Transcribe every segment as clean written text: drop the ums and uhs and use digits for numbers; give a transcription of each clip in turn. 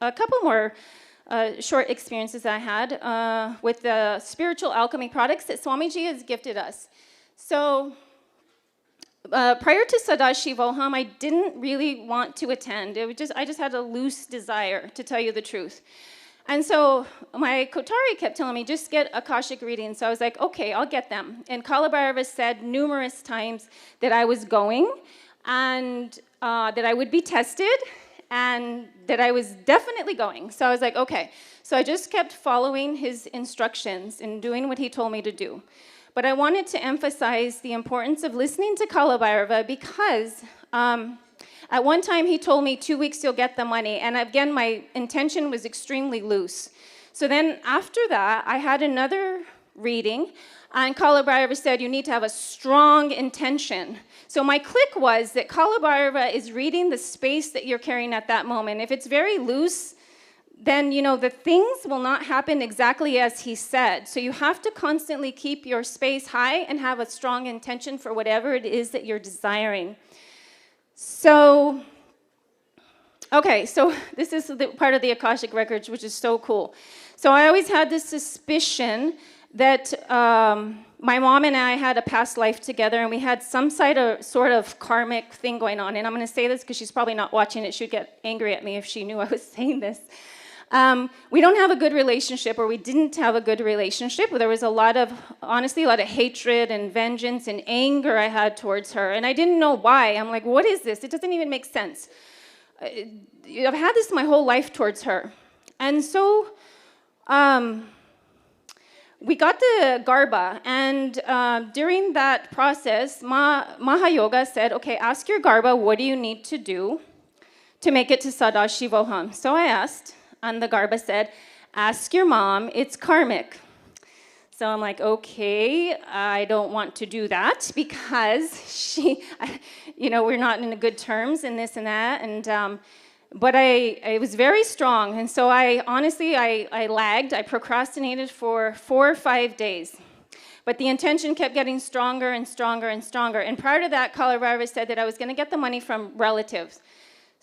a couple more short experiences I had with the spiritual alchemy products that Swamiji has gifted us. So prior to Sadashivoham, I didn't really want to attend. I just had a loose desire, to tell you the truth. And so my Kotari kept telling me, just get Akashic readings. So I was like, okay, I'll get them. And Kalabhairava said numerous times that I was going and that I would be tested and that I was definitely going. So I was like, okay. So I just kept following his instructions and doing what he told me to do. But I wanted to emphasize the importance of listening to Kalabhairava because at one time, he told me 2 weeks you'll get the money. And again, my intention was extremely loose. So then after that, I had another reading. And Kalabhairava said, you need to have a strong intention. So my click was that Kalabhairava is reading the space that you're carrying at that moment. If it's very loose, then, you know, the things will not happen exactly as he said. So you have to constantly keep your space high and have a strong intention for whatever it is that you're desiring. So, okay, so this is the part of the Akashic Records, which is so cool. So I always had this suspicion that my mom and I had a past life together, and we had some sort of karmic thing going on. And I'm going to say this because she's probably not watching it. She'd get angry at me if she knew I was saying this. We don't have a good relationship, or we didn't have a good relationship. There was honestly, a lot of hatred and vengeance and anger I had towards her. And I didn't know why. I'm like, what is this? It doesn't even make sense. I've had this my whole life towards her. And so we got the Garba. And during that process, Mahayoga said, okay, ask your Garba, what do you need to do to make it to Sadashivoham? So I asked. And the Garba said, ask your mom, it's karmic. So I'm like, okay, I don't want to do that because we're not in good terms and this and that. And but I was very strong. And so I lagged. I procrastinated for 4 or 5 days. But the intention kept getting stronger and stronger and stronger. And prior to that, Kalabhairava said that I was going to get the money from relatives.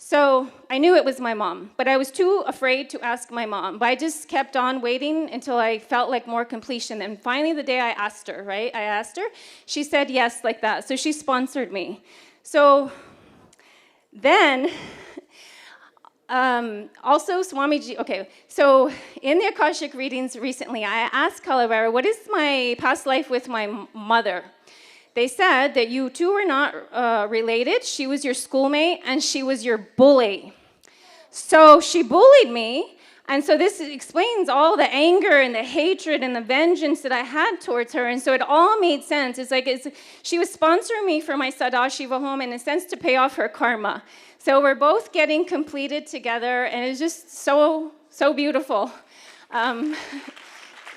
So I knew it was my mom, but I was too afraid to ask my mom. But I just kept on waiting until I felt like more completion. And finally, the day I asked her, she said yes like that. So she sponsored me. So then, also Swamiji, okay, so in the Akashic readings recently, I asked Kalabhairava, what is my past life with my mother? They said that you two were not related. She was your schoolmate, and she was your bully. So she bullied me, and so this explains all the anger and the hatred and the vengeance that I had towards her, and so it all made sense. She was sponsoring me for my Sadashivoham, in a sense, to pay off her karma. So we're both getting completed together, and it's just so, so beautiful.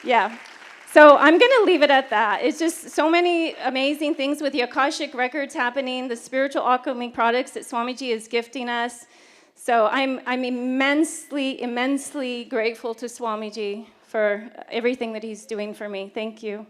Yeah. So I'm going to leave it at that. It's just so many amazing things with the Akashic Records happening, the spiritual alchemy products that Swamiji is gifting us. So I'm immensely, immensely grateful to Swamiji for everything that he's doing for me. Thank you.